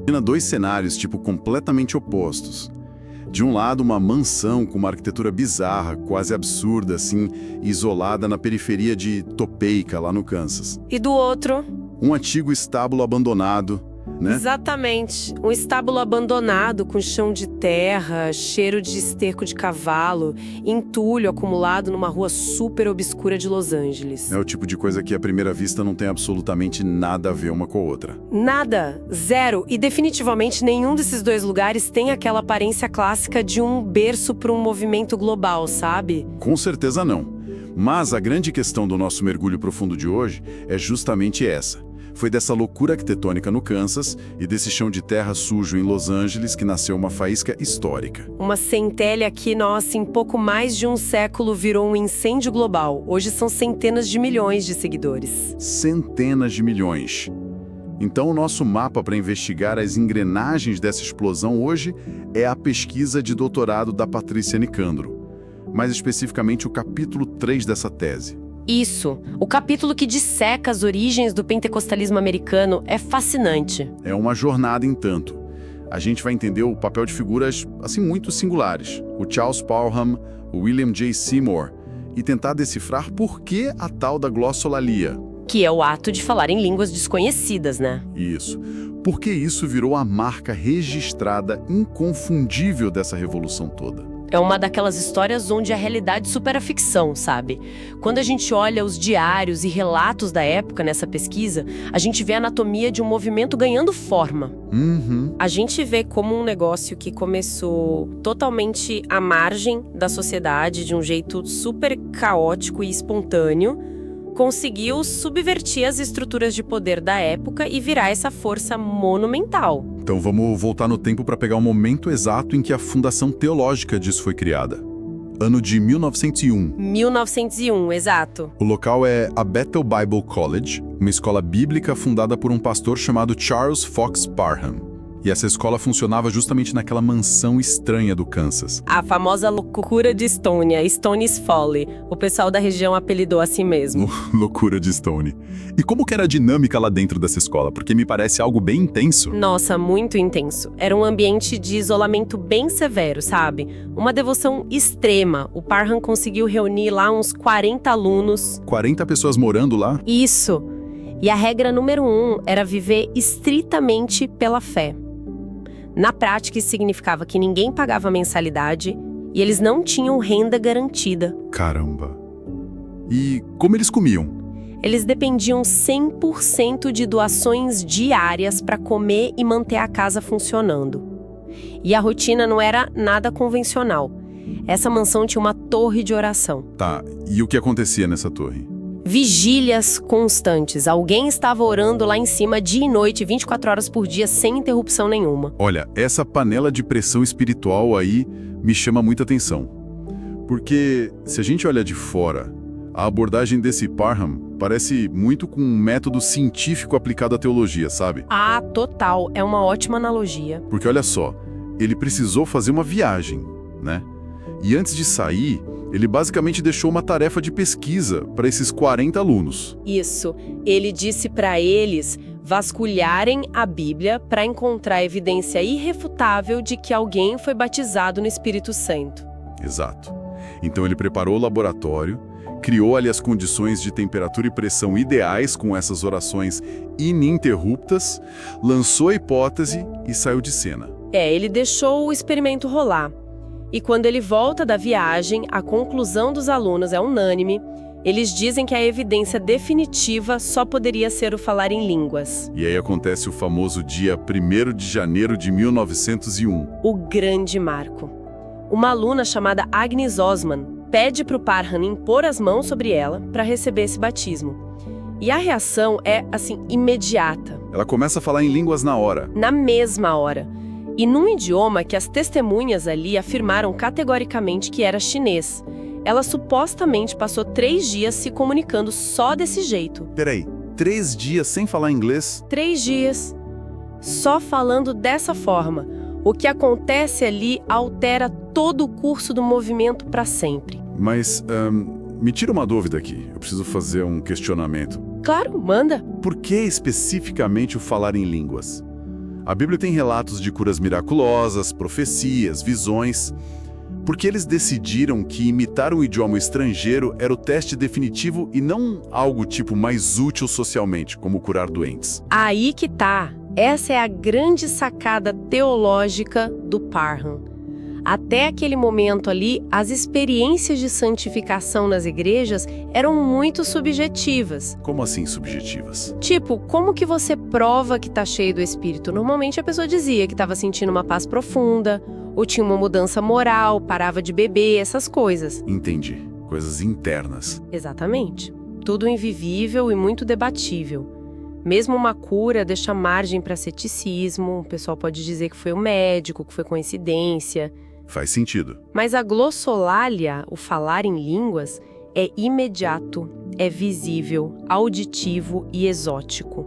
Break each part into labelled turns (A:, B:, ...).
A: Imagina dois cenários, tipo, completamente opostos. De um lado, uma mansão com uma arquitetura bizarra, quase absurda, assim, isolada na periferia de Topeka, lá no Kansas.
B: E do outro,
A: Um antigo estábulo abandonado, né?
B: exatamente, um estábulo abandonado com chão de terra, cheiro de esterco de cavalo, entulho acumulado numa rua super obscura de Los Angeles.
A: É o tipo de coisa que à primeira vista não tem absolutamente nada a ver uma com a outra.
B: Nada, zero, e definitivamente nenhum desses dois lugares tem aquela aparência clássica de um berço para um movimento global, sabe?
A: Com certeza não. Mas a grande questão do nosso mergulho profundo de hoje é justamente essa. Foi dessa loucura arquitetônica no Kansas e desse chão de terra sujo em Los Angeles que nasceu uma faísca histórica.
B: Uma centelha que, nossa, em pouco mais de um século virou um incêndio global. Hoje são centenas de milhões de seguidores.
A: Centenas de milhões. Então, o nosso mapa para investigar as engrenagens dessa explosão hoje é a pesquisa de doutorado da Patrícia Nicandro. Mais especificamente, o capítulo 3 dessa tese.
B: Isso, o capítulo que disseca as origens do pentecostalismo americano é fascinante.
A: É uma jornada em tanto. A gente vai entender o papel de figuras, assim, muito singulares. O Charles Parham, o William J. Seymour, e tentar decifrar por que a tal da glossolalia.
B: Que é o ato de falar em línguas desconhecidas, né?
A: Isso. Por que isso virou a marca registrada, inconfundível dessa revolução toda?
B: É uma daquelas histórias onde a realidade supera a ficção, sabe? Quando a gente olha os diários e relatos da época nessa pesquisa, a gente vê a anatomia de um movimento ganhando forma. A gente vê como um negócio que começou totalmente à margem da sociedade, de um jeito super caótico e espontâneo, conseguiu subverter as estruturas de poder da época e virar essa força monumental.
A: Então vamos voltar no tempo para pegar o momento exato em que a fundação teológica disso foi criada. Ano de 1901.
B: 1901, exato.
A: O local é a Bethel Bible College, uma escola bíblica fundada por um pastor chamado Charles Fox Parham. E essa escola funcionava justamente naquela mansão estranha do Kansas.
B: A famosa loucura de Stone, Stone's Folly. O pessoal da região apelidou assim mesmo.
A: Loucura de Stone. E como que era a dinâmica lá dentro dessa escola? Porque me parece algo bem intenso.
B: Nossa, muito intenso. Era um ambiente de isolamento bem severo, sabe? Uma devoção extrema. O Parham conseguiu reunir lá uns 40 alunos.
A: 40 pessoas morando lá?
B: Isso. E a regra número 1 era viver estritamente pela fé. Na prática, isso significava que ninguém pagava mensalidade e eles não tinham renda garantida.
A: Caramba. E como eles comiam?
B: Eles dependiam 100% de doações diárias para comer e manter a casa funcionando. E a rotina não era nada convencional. Essa mansão tinha uma torre de oração.
A: Tá, e o que acontecia nessa torre?
B: Vigílias constantes. Alguém estava orando lá em cima dia e noite, 24 horas por dia, sem interrupção nenhuma.
A: Olha, essa panela de pressão espiritual aí me chama muita atenção. Porque se a gente olha de fora, a abordagem desse Parham parece muito com um método científico aplicado à teologia, sabe?
B: Ah, total. É uma ótima analogia.
A: Porque olha só, ele precisou fazer uma viagem, né? E antes de sair, ele basicamente deixou uma tarefa de pesquisa para esses 40 alunos.
B: Isso. Ele disse para eles vasculharem a Bíblia para encontrar evidência irrefutável de que alguém foi batizado no Espírito Santo.
A: Exato. Então ele preparou o laboratório, criou ali as condições de temperatura e pressão ideais com essas orações ininterruptas, lançou a hipótese e saiu de cena.
B: Ele deixou o experimento rolar. E quando ele volta da viagem, a conclusão dos alunos é unânime. Eles dizem que a evidência definitiva só poderia ser o falar em línguas.
A: E aí acontece o famoso dia 1º de janeiro de 1901.
B: O grande marco. Uma aluna chamada Agnes Osman pede para o Parham impor as mãos sobre ela para receber esse batismo. E a reação é, assim, imediata.
A: Ela começa a falar em línguas na hora.
B: Na mesma hora. E num idioma que as testemunhas ali afirmaram categoricamente que era chinês. Ela supostamente passou 3 dias se comunicando só desse jeito.
A: Peraí, 3 dias sem falar inglês?
B: 3 dias. Só falando dessa forma. O que acontece ali altera todo o curso do movimento para sempre.
A: Mas, me tira uma dúvida aqui. Eu preciso fazer um questionamento.
B: Claro, manda.
A: Por que especificamente o falar em línguas? A Bíblia tem relatos de curas miraculosas, profecias, visões. Porque eles decidiram que imitar um idioma estrangeiro era o teste definitivo e não algo tipo mais útil socialmente, como curar doentes.
B: Aí que tá. Essa é a grande sacada teológica do Parham. Até aquele momento ali, as experiências de santificação nas igrejas eram muito subjetivas.
A: Como assim subjetivas?
B: Tipo, como que você prova que tá cheio do Espírito? Normalmente a pessoa dizia que estava sentindo uma paz profunda, ou tinha uma mudança moral, parava de beber, essas coisas.
A: Entendi. Coisas internas.
B: Exatamente. Tudo invivível e muito debatível. Mesmo uma cura deixa margem para ceticismo, o pessoal pode dizer que foi o médico, que foi coincidência.
A: Faz sentido.
B: Mas a glossolalia, o falar em línguas, é imediato, é visível, auditivo e exótico.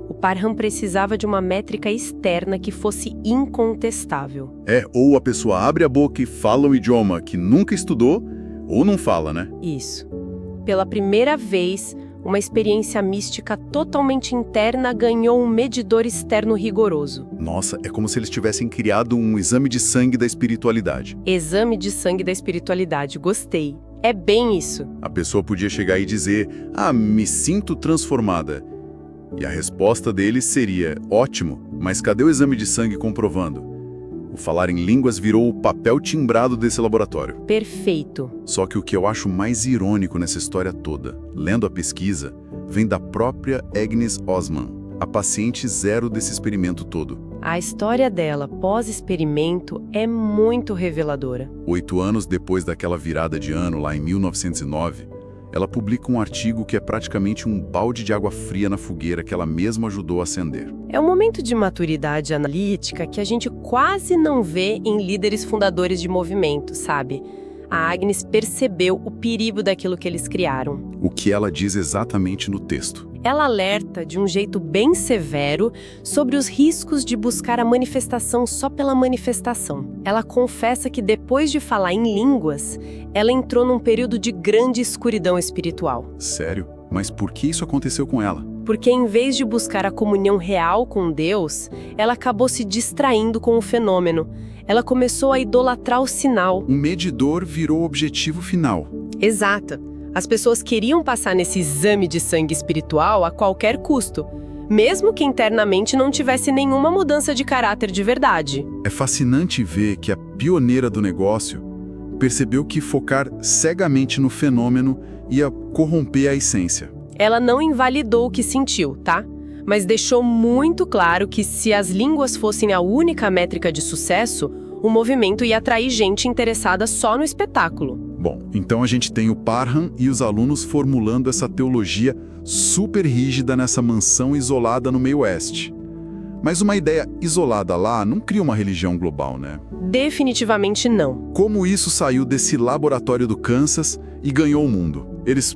B: O Parham precisava de uma métrica externa que fosse incontestável.
A: Ou a pessoa abre a boca e fala um idioma que nunca estudou, ou não fala, né?
B: Isso. Pela primeira vez, uma experiência mística totalmente interna ganhou um medidor externo rigoroso.
A: Nossa, é como se eles tivessem criado um exame de sangue da espiritualidade.
B: Exame de sangue da espiritualidade, gostei. É bem isso.
A: A pessoa podia chegar e dizer, me sinto transformada. E a resposta deles seria, ótimo, mas cadê o exame de sangue comprovando? O falar em línguas virou o papel timbrado desse laboratório.
B: Perfeito.
A: Só que o que eu acho mais irônico nessa história toda, lendo a pesquisa, vem da própria Agnes Osman, a paciente zero desse experimento todo.
B: A história dela, pós-experimento, é muito reveladora.
A: 8 anos depois daquela virada de ano, lá em 1909, ela publica um artigo que é praticamente um balde de água fria na fogueira que ela mesma ajudou a acender.
B: É um momento de maturidade analítica que a gente quase não vê em líderes fundadores de movimento, sabe? A Agnes percebeu o perigo daquilo que eles criaram.
A: O que ela diz exatamente no texto.
B: Ela alerta de um jeito bem severo sobre os riscos de buscar a manifestação só pela manifestação. Ela confessa que depois de falar em línguas, ela entrou num período de grande escuridão espiritual.
A: Sério? Mas por que isso aconteceu com ela?
B: Porque em vez de buscar a comunhão real com Deus, ela acabou se distraindo com o fenômeno. Ela começou a idolatrar o sinal.
A: Um medidor virou o objetivo final.
B: Exato. As pessoas queriam passar nesse exame de sangue espiritual a qualquer custo, mesmo que internamente não tivesse nenhuma mudança de caráter de verdade.
A: É fascinante ver que a pioneira do negócio percebeu que focar cegamente no fenômeno ia corromper a essência.
B: Ela não invalidou o que sentiu, tá? Mas deixou muito claro que se as línguas fossem a única métrica de sucesso, o movimento ia atrair gente interessada só no espetáculo.
A: Bom, então a gente tem o Parham e os alunos formulando essa teologia super rígida nessa mansão isolada no meio oeste. Mas uma ideia isolada lá não cria uma religião global, né?
B: Definitivamente não.
A: Como isso saiu desse laboratório do Kansas e ganhou o mundo? Eles,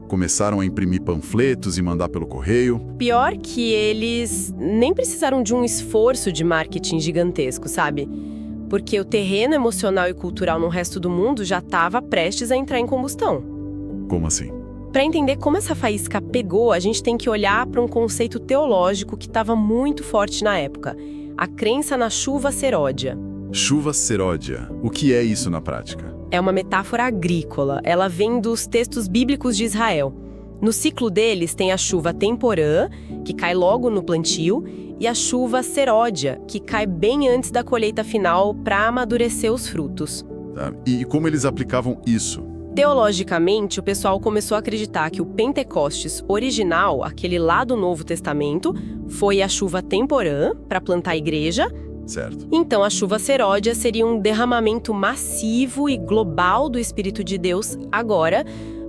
A: começaram a imprimir panfletos e mandar pelo correio.
B: Pior que eles nem precisaram de um esforço de marketing gigantesco, sabe? Porque o terreno emocional e cultural no resto do mundo já estava prestes a entrar em combustão.
A: Como assim?
B: Para entender como essa faísca pegou, a gente tem que olhar para um conceito teológico que estava muito forte na época: a crença na chuva seródia.
A: Chuva seródia. O que é isso na prática?
B: É uma metáfora agrícola. Ela vem dos textos bíblicos de Israel. No ciclo deles tem a chuva temporã, que cai logo no plantio, e a chuva seródia, que cai bem antes da colheita final para amadurecer os frutos.
A: Tá. E como eles aplicavam isso?
B: Teologicamente, o pessoal começou a acreditar que o Pentecostes original, aquele lá do Novo Testamento, foi a chuva temporã para plantar a igreja.
A: Certo.
B: Então, a chuva seródia seria um derramamento massivo e global do Espírito de Deus agora,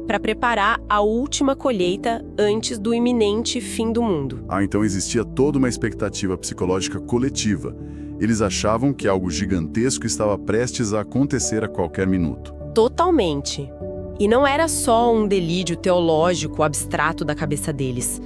B: para preparar a última colheita antes do iminente fim do mundo.
A: Então existia toda uma expectativa psicológica coletiva. Eles achavam que algo gigantesco estava prestes a acontecer a qualquer minuto.
B: Totalmente. E não era só um delírio teológico abstrato da cabeça deles.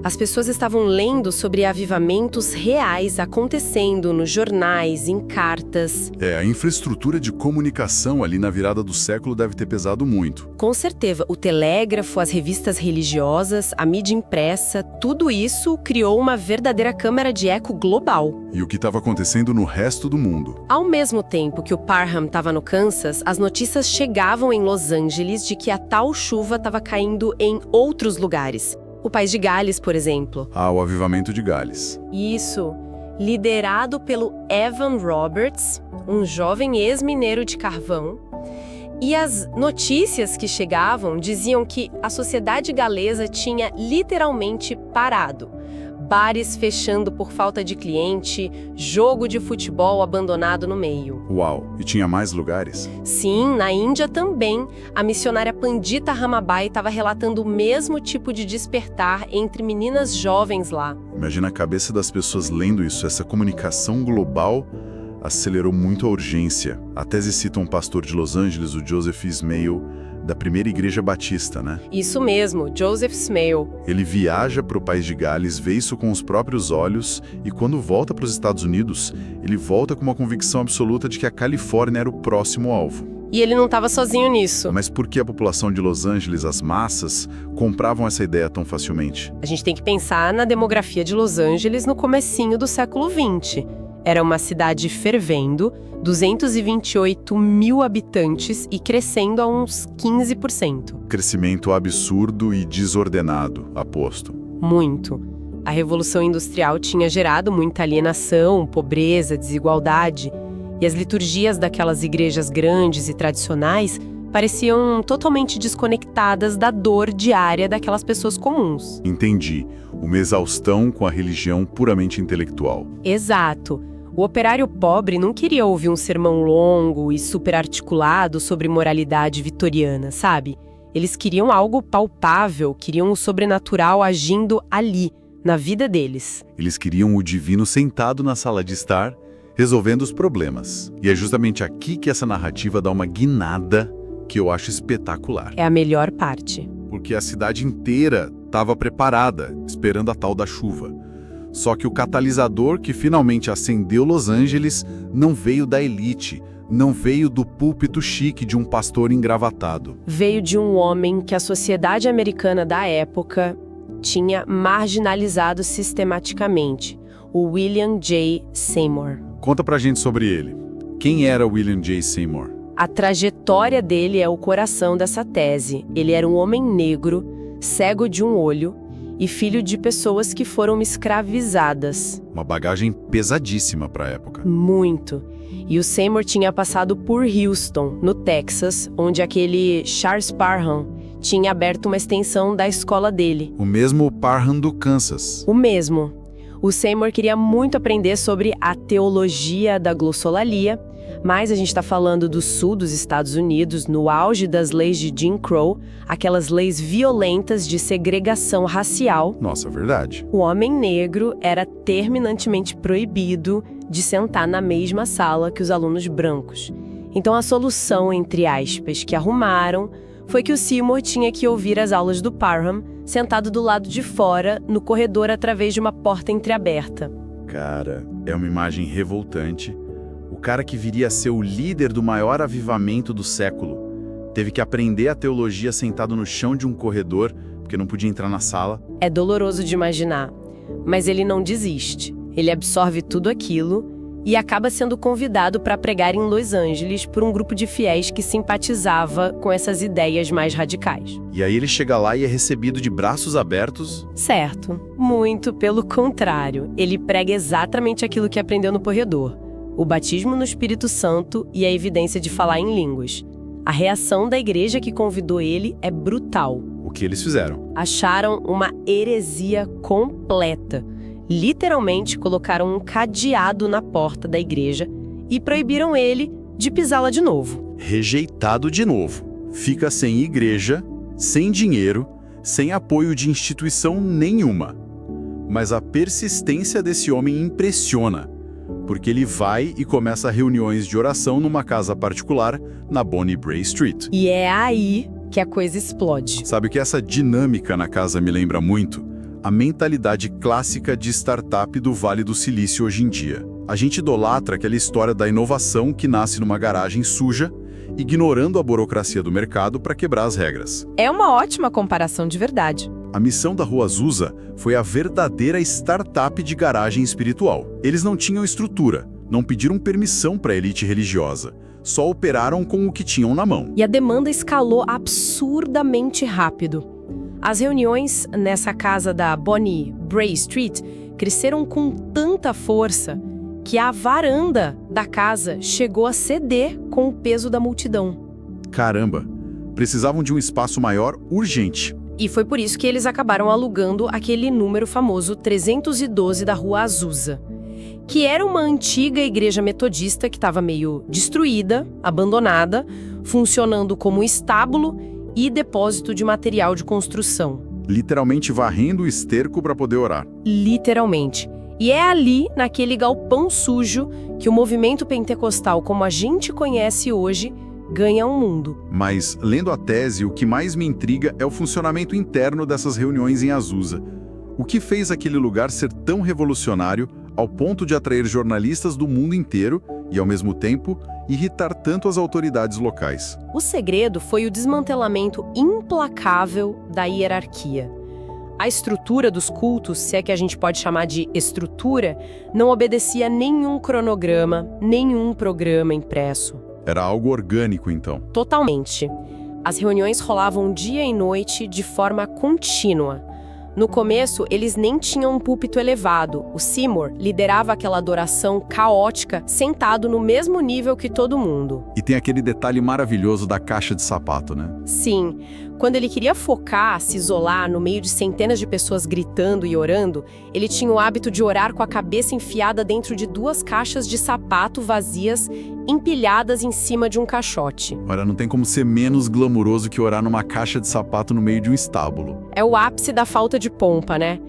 B: As pessoas estavam lendo sobre avivamentos reais acontecendo nos jornais, em cartas.
A: A infraestrutura de comunicação ali na virada do século deve ter pesado muito.
B: Com certeza, o telégrafo, as revistas religiosas, a mídia impressa, tudo isso criou uma verdadeira câmara de eco global.
A: E o que estava acontecendo no resto do mundo?
B: Ao mesmo tempo que o Parham estava no Kansas, as notícias chegavam em Los Angeles de que a tal chuva estava caindo em outros lugares. O País de Gales, por exemplo.
A: O avivamento de Gales.
B: Isso, liderado pelo Evan Roberts, um jovem ex-mineiro de carvão. E as notícias que chegavam diziam que a sociedade galesa tinha literalmente parado. Bares fechando por falta de cliente, jogo de futebol abandonado no meio.
A: Uau! E tinha mais lugares?
B: Sim, na Índia também. A missionária Pandita Ramabai estava relatando o mesmo tipo de despertar entre meninas jovens lá.
A: Imagina a cabeça das pessoas lendo isso. Essa comunicação global acelerou muito a urgência. A tese cita um pastor de Los Angeles, o Joseph Smale, da primeira igreja batista, né?
B: Isso mesmo, Joseph Smale.
A: Ele viaja para o País de Gales, vê isso com os próprios olhos e quando volta para os Estados Unidos, ele volta com uma convicção absoluta de que a Califórnia era o próximo alvo.
B: E ele não estava sozinho nisso.
A: Mas por que a população de Los Angeles, as massas, compravam essa ideia tão facilmente?
B: A gente tem que pensar na demografia de Los Angeles no comecinho do século XX. Era uma cidade fervendo, 228 mil habitantes e crescendo a uns 15%.
A: Crescimento absurdo e desordenado, aposto.
B: Muito. A Revolução Industrial tinha gerado muita alienação, pobreza, desigualdade. E as liturgias daquelas igrejas grandes e tradicionais pareciam totalmente desconectadas da dor diária daquelas pessoas comuns.
A: Entendi. Uma exaustão com a religião puramente intelectual.
B: Exato. O operário pobre não queria ouvir um sermão longo e super articulado sobre moralidade vitoriana, sabe? Eles queriam algo palpável, queriam o sobrenatural agindo ali, na vida deles.
A: Eles queriam o divino sentado na sala de estar, resolvendo os problemas. E é justamente aqui que essa narrativa dá uma guinada que eu acho espetacular.
B: É a melhor parte.
A: Porque a cidade inteira estava preparada, esperando a tal da chuva. Só que o catalisador que finalmente acendeu Los Angeles não veio da elite, não veio do púlpito chique de um pastor engravatado.
B: Veio de um homem que a sociedade americana da época tinha marginalizado sistematicamente, o William J. Seymour.
A: Conta pra gente sobre ele. Quem era William J. Seymour?
B: A trajetória dele é o coração dessa tese. Ele era um homem negro, cego de um olho, e filho de pessoas que foram escravizadas.
A: Uma bagagem pesadíssima para a época.
B: Muito. E o Seymour tinha passado por Houston, no Texas, onde aquele Charles Parham tinha aberto uma extensão da escola dele.
A: O mesmo Parham do Kansas.
B: O mesmo. O Seymour queria muito aprender sobre a teologia da glossolalia, mas a gente está falando do sul dos Estados Unidos, no auge das leis de Jim Crow, aquelas leis violentas de segregação racial.
A: Nossa, verdade.
B: O homem negro era terminantemente proibido de sentar na mesma sala que os alunos brancos. Então a solução, entre aspas, que arrumaram foi que o Seymour tinha que ouvir as aulas do Parham sentado do lado de fora, no corredor, através de uma porta entreaberta.
A: Cara, é uma imagem revoltante. O cara que viria a ser o líder do maior avivamento do século teve que aprender a teologia sentado no chão de um corredor, porque não podia entrar na sala.
B: É doloroso de imaginar, mas ele não desiste. Ele absorve tudo aquilo e acaba sendo convidado para pregar em Los Angeles por um grupo de fiéis que simpatizava com essas ideias mais radicais.
A: E aí ele chega lá e é recebido de braços abertos?
B: Certo. Muito pelo contrário. Ele prega exatamente aquilo que aprendeu no corredor. O batismo no Espírito Santo e a evidência de falar em línguas. A reação da igreja que convidou ele é brutal.
A: O que eles fizeram?
B: Acharam uma heresia completa. Literalmente colocaram um cadeado na porta da igreja e proibiram ele de pisá-la de novo.
A: Rejeitado de novo. Fica sem igreja, sem dinheiro, sem apoio de instituição nenhuma. Mas a persistência desse homem impressiona. Porque ele vai e começa reuniões de oração numa casa particular na Bonnie Brae Street.
B: E é aí que a coisa explode.
A: Sabe o que essa dinâmica na casa me lembra muito? A mentalidade clássica de startup do Vale do Silício hoje em dia. A gente idolatra aquela história da inovação que nasce numa garagem suja, ignorando a burocracia do mercado para quebrar as regras.
C: É uma ótima comparação de verdade.
A: A missão da Rua Azusa foi a verdadeira startup de garagem espiritual. Eles não tinham estrutura, não pediram permissão para a elite religiosa, só operaram com o que tinham na mão.
B: E a demanda escalou absurdamente rápido. As reuniões nessa casa da Bonnie Bray Street cresceram com tanta força que a varanda da casa chegou a ceder com o peso da multidão.
A: Caramba, precisavam de um espaço maior urgente.
B: E foi por isso que eles acabaram alugando aquele número famoso 312 da Rua Azusa, que era uma antiga igreja metodista que estava meio destruída, abandonada, funcionando como estábulo e depósito de material de construção.
A: Literalmente varrendo o esterco para poder orar.
B: Literalmente. E é ali, naquele galpão sujo, que o movimento pentecostal, como a gente conhece hoje, ganha um mundo.
A: Mas, lendo a tese, o que mais me intriga é o funcionamento interno dessas reuniões em Azusa. O que fez aquele lugar ser tão revolucionário ao ponto de atrair jornalistas do mundo inteiro e, ao mesmo tempo, irritar tanto as autoridades locais?
B: O segredo foi o desmantelamento implacável da hierarquia. A estrutura dos cultos, se é que a gente pode chamar de estrutura, não obedecia a nenhum cronograma, nenhum programa impresso.
A: Era algo orgânico, então.
B: Totalmente. As reuniões rolavam dia e noite de forma contínua. No começo, eles nem tinham um púlpito elevado. O Seymour liderava aquela adoração caótica, sentado no mesmo nível que todo mundo.
A: E tem aquele detalhe maravilhoso da caixa de sapato, né?
B: Sim. Quando ele queria focar, se isolar no meio de centenas de pessoas gritando e orando, ele tinha o hábito de orar com a cabeça enfiada dentro de 2 caixas de sapato vazias, empilhadas em cima de um caixote.
A: Olha, não tem como ser menos glamuroso que orar numa caixa de sapato no meio de um estábulo.
B: É o ápice da falta de pompa, né?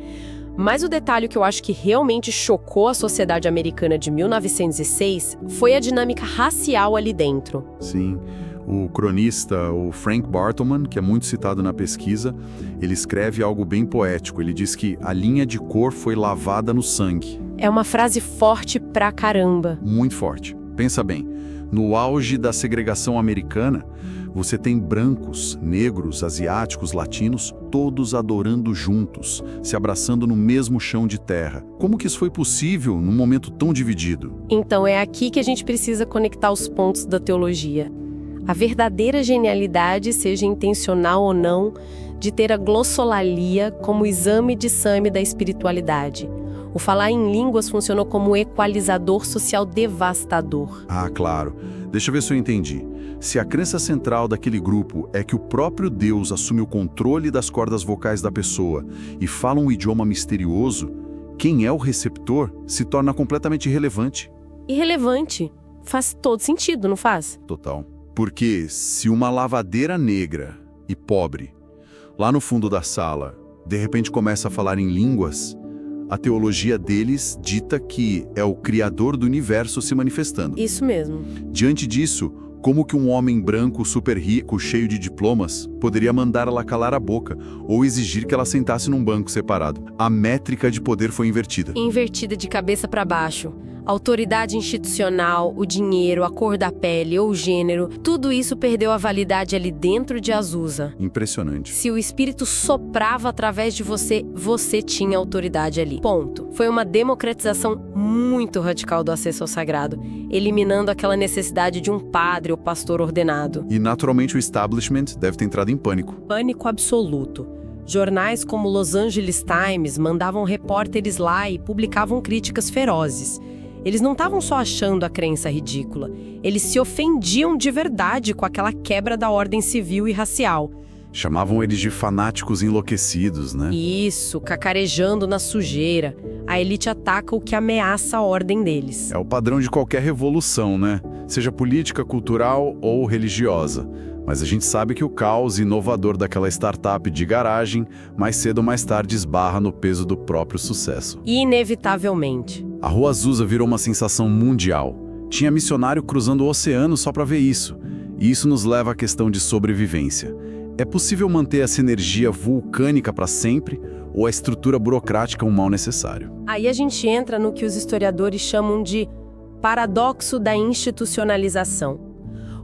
B: Mas o detalhe que eu acho que realmente chocou a sociedade americana de 1906 foi a dinâmica racial ali dentro.
A: Sim. O cronista, o Frank Bartleman, que é muito citado na pesquisa, ele escreve algo bem poético. Ele diz que a linha de cor foi lavada no sangue.
B: É uma frase forte pra caramba.
A: Muito forte. Pensa bem, no auge da segregação americana, você tem brancos, negros, asiáticos, latinos, todos adorando juntos, se abraçando no mesmo chão de terra. Como que isso foi possível num momento tão dividido?
B: Então é aqui que a gente precisa conectar os pontos da teologia. A verdadeira genialidade, seja intencional ou não, de ter a glossolalia como exame de exame da espiritualidade. O falar em línguas funcionou como um equalizador social devastador.
A: Ah, claro. Deixa eu ver se eu entendi. Se a crença central daquele grupo é que o próprio Deus assume o controle das cordas vocais da pessoa e fala um idioma misterioso, quem é o receptor se torna completamente irrelevante.
B: Irrelevante. Faz todo sentido, não faz?
A: Total. Porque se uma lavadeira negra e pobre, lá no fundo da sala, de repente começa a falar em línguas, a teologia deles dita que é o Criador do universo se manifestando.
B: Isso mesmo.
A: Diante disso, como que um homem branco super rico, cheio de diplomas, poderia mandar ela calar a boca ou exigir que ela sentasse num banco separado? A métrica de poder foi invertida.
B: Invertida de cabeça para baixo. A autoridade institucional, o dinheiro, a cor da pele ou o gênero, tudo isso perdeu a validade ali dentro de Azusa.
A: Impressionante.
B: Se o espírito soprava através de você, você tinha autoridade ali. Ponto. Foi uma democratização muito radical do acesso ao sagrado, eliminando aquela necessidade de um padre ou pastor ordenado.
A: E naturalmente o establishment deve ter entrado em pânico.
B: Pânico absoluto. Jornais como Los Angeles Times mandavam repórteres lá e publicavam críticas ferozes. Eles não estavam só achando a crença ridícula, eles se ofendiam de verdade com aquela quebra da ordem civil e racial.
A: Chamavam eles de fanáticos enlouquecidos, né?
B: Isso, cacarejando na sujeira. A elite ataca o que ameaça a ordem deles.
A: É o padrão de qualquer revolução, né? Seja política, cultural ou religiosa. Mas a gente sabe que o caos inovador daquela startup de garagem, mais cedo ou mais tarde esbarra no peso do próprio sucesso.
B: Inevitavelmente.
A: A Rua Azusa virou uma sensação mundial. Tinha missionário cruzando o oceano só para ver isso. E isso nos leva à questão de sobrevivência. É possível manter essa energia vulcânica para sempre ou a estrutura burocrática um mal necessário?
B: Aí a gente entra no que os historiadores chamam de paradoxo da institucionalização.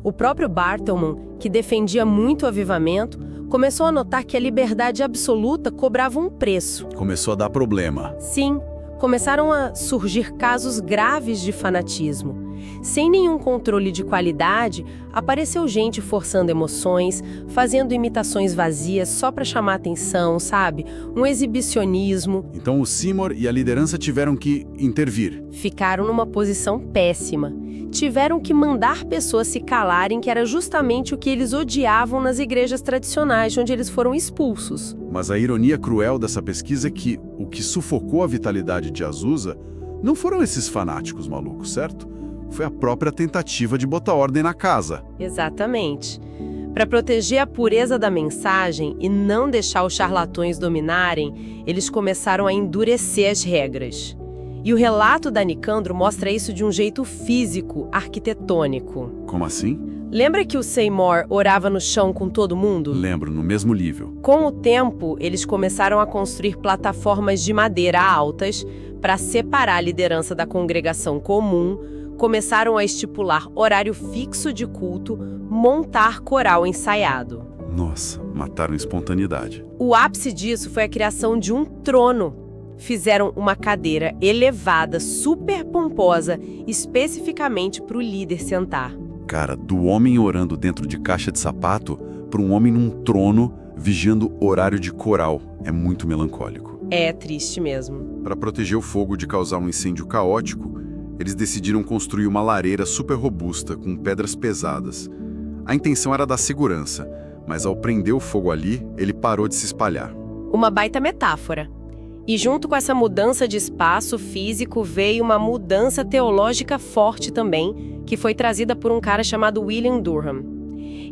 B: O próprio Barthelman, que defendia muito o avivamento, começou a notar que a liberdade absoluta cobrava um preço.
A: Começou a dar problema.
B: Sim, começaram a surgir casos graves de fanatismo. Sem nenhum controle de qualidade, apareceu gente forçando emoções, fazendo imitações vazias só para chamar atenção, sabe? Um exibicionismo.
A: Então o Seymour e a liderança tiveram que intervir.
B: Ficaram numa posição péssima. Tiveram que mandar pessoas se calarem, que era justamente o que eles odiavam nas igrejas tradicionais, de onde eles foram expulsos.
A: Mas a ironia cruel dessa pesquisa é que o que sufocou a vitalidade de Azusa não foram esses fanáticos malucos, certo? Foi a própria tentativa de botar ordem na casa.
B: Exatamente. Para proteger a pureza da mensagem e não deixar os charlatões dominarem, eles começaram a endurecer as regras. E o relato da Nicandro mostra isso de um jeito físico, arquitetônico.
A: Como assim?
B: Lembra que o Seymour orava no chão com todo mundo?
A: Lembro, no mesmo nível.
B: Com o tempo, eles começaram a construir plataformas de madeira altas para separar a liderança da congregação comum, começaram a estipular horário fixo de culto, montar coral ensaiado.
A: Nossa, mataram a espontaneidade.
B: O ápice disso foi a criação de um trono. Fizeram uma cadeira elevada, super pomposa, especificamente para o líder sentar.
A: Cara, do homem orando dentro de caixa de sapato para um homem num trono vigiando horário de coral. É muito melancólico.
B: É triste mesmo.
A: Para proteger o fogo de causar um incêndio caótico, eles decidiram construir uma lareira super robusta com pedras pesadas. A intenção era dar segurança, mas ao prender o fogo ali, ele parou de se espalhar.
B: Uma baita metáfora. E junto com essa mudança de espaço físico veio uma mudança teológica forte também, que foi trazida por um cara chamado William Durham.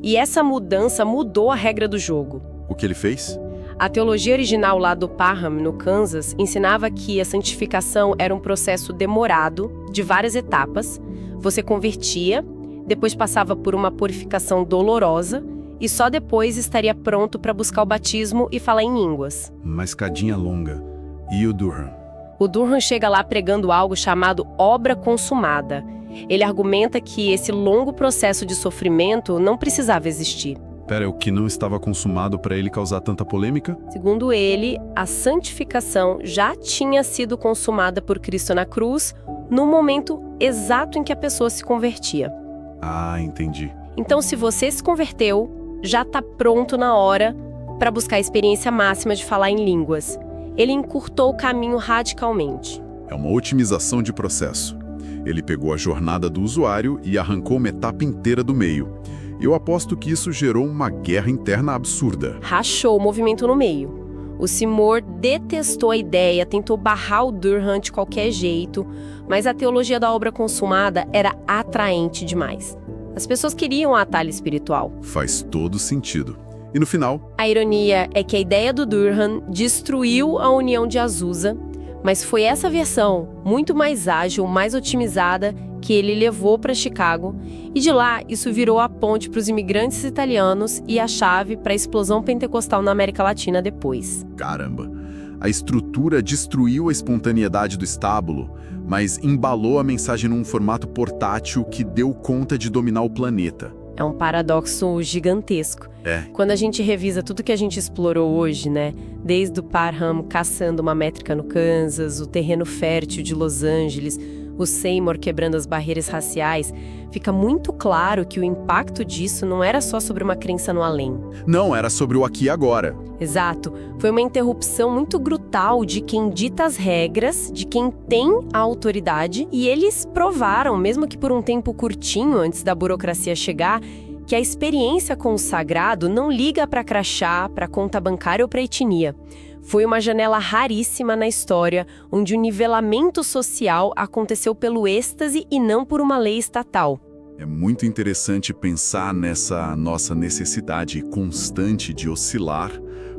B: E essa mudança mudou a regra do jogo.
A: O que ele fez?
B: A teologia original lá do Parham, no Kansas, ensinava que a santificação era um processo demorado, de várias etapas. Você convertia, depois passava por uma purificação dolorosa e só depois estaria pronto para buscar o batismo e falar em línguas.
A: Uma escadinha longa. E o Durham?
B: O Durham chega lá pregando algo chamado obra consumada. Ele argumenta que esse longo processo de sofrimento não precisava existir.
A: Pera, o que não estava consumado para ele causar tanta polêmica?
B: Segundo ele, a santificação já tinha sido consumada por Cristo na cruz no momento exato em que a pessoa se convertia.
A: Ah, entendi.
B: Então, se você se converteu, já está pronto na hora para buscar a experiência máxima de falar em línguas. Ele encurtou o caminho radicalmente.
A: É uma otimização de processo. Ele pegou a jornada do usuário e arrancou uma etapa inteira do meio. Eu aposto que isso gerou uma guerra interna absurda.
B: Rachou o movimento no meio. O Seymour detestou a ideia, tentou barrar o Durham de qualquer jeito, mas a teologia da obra consumada era atraente demais. As pessoas queriam a atalho espiritual.
A: Faz todo sentido. E no final?
B: A ironia é que a ideia do Durham destruiu a união de Azusa, mas foi essa versão, muito mais ágil, mais otimizada, que ele levou para Chicago, e de lá isso virou a ponte para os imigrantes italianos e a chave para a explosão pentecostal na América Latina depois.
A: Caramba! A estrutura destruiu a espontaneidade do estábulo, mas embalou a mensagem num formato portátil que deu conta de dominar o planeta.
B: É um paradoxo gigantesco. Quando a gente revisa tudo que a gente explorou hoje, né? Desde o Parham caçando uma métrica no Kansas, o terreno fértil de Los Angeles, o Seymour quebrando as barreiras raciais, fica muito claro que o impacto disso não era só sobre uma crença no além.
A: Não, era sobre o aqui e agora.
B: Exato. Foi uma interrupção muito brutal de quem dita as regras, de quem tem a autoridade, e eles provaram, mesmo que por um tempo curtinho antes da burocracia chegar, que a experiência com o sagrado não liga para crachá, para conta bancária ou para etnia. Foi uma janela raríssima na história, onde o nivelamento social aconteceu pelo êxtase e não por uma lei estatal.
A: É muito interessante pensar nessa nossa necessidade constante de oscilar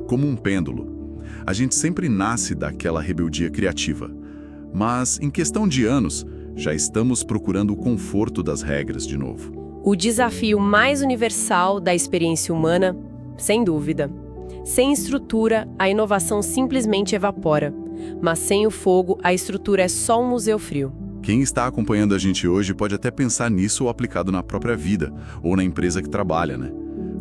A: como um pêndulo. A gente sempre nasce daquela rebeldia criativa, mas em questão de anos, já estamos procurando o conforto das regras de novo.
B: O desafio mais universal da experiência humana Sem dúvida. Sem estrutura, a inovação simplesmente evapora. Mas sem o fogo, a estrutura é só um museu frio.
A: Quem está acompanhando a gente hoje pode até pensar nisso aplicado na própria vida, ou na empresa que trabalha, né?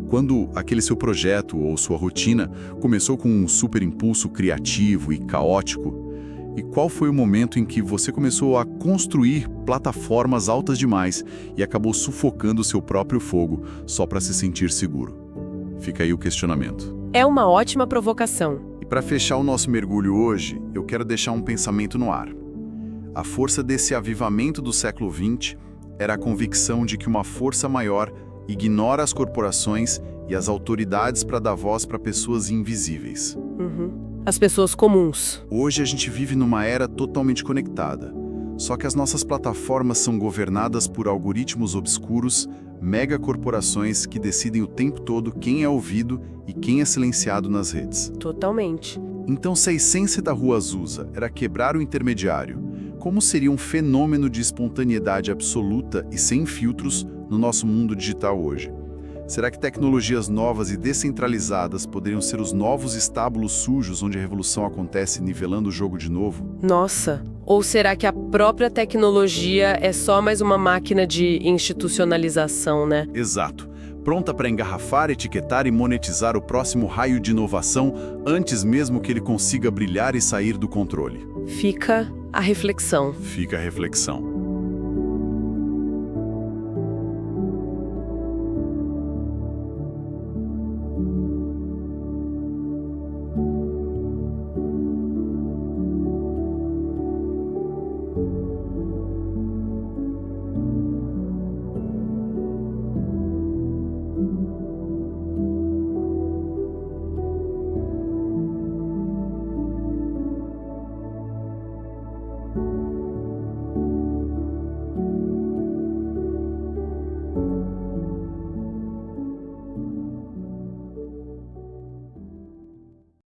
A: Quando aquele seu projeto ou sua rotina começou com um super impulso criativo e caótico, e qual foi o momento em que você começou a construir plataformas altas demais e acabou sufocando o seu próprio fogo só para se sentir seguro? Fica aí o questionamento.
B: É uma ótima provocação.
A: E para fechar o nosso mergulho hoje, eu quero deixar um pensamento no ar. A força desse avivamento do século XX era a convicção de que uma força maior ignora as corporações e as autoridades para dar voz para pessoas invisíveis.
B: As pessoas comuns.
A: Hoje a gente vive numa era totalmente conectada. Só que as nossas plataformas são governadas por algoritmos obscuros, megacorporações que decidem o tempo todo quem é ouvido e quem é silenciado nas redes.
B: Totalmente.
A: Então, se a essência da Rua Azusa era quebrar o intermediário, como seria um fenômeno de espontaneidade absoluta e sem filtros no nosso mundo digital hoje? Será que tecnologias novas e descentralizadas poderiam ser os novos estábulos sujos onde a revolução acontece nivelando o jogo de novo?
B: Nossa, ou será que a própria tecnologia é só mais uma máquina de institucionalização, né?
A: Exato. Pronta para engarrafar, etiquetar e monetizar o próximo raio de inovação antes mesmo que ele consiga brilhar e sair do controle.
B: Fica a reflexão.
A: Fica a reflexão.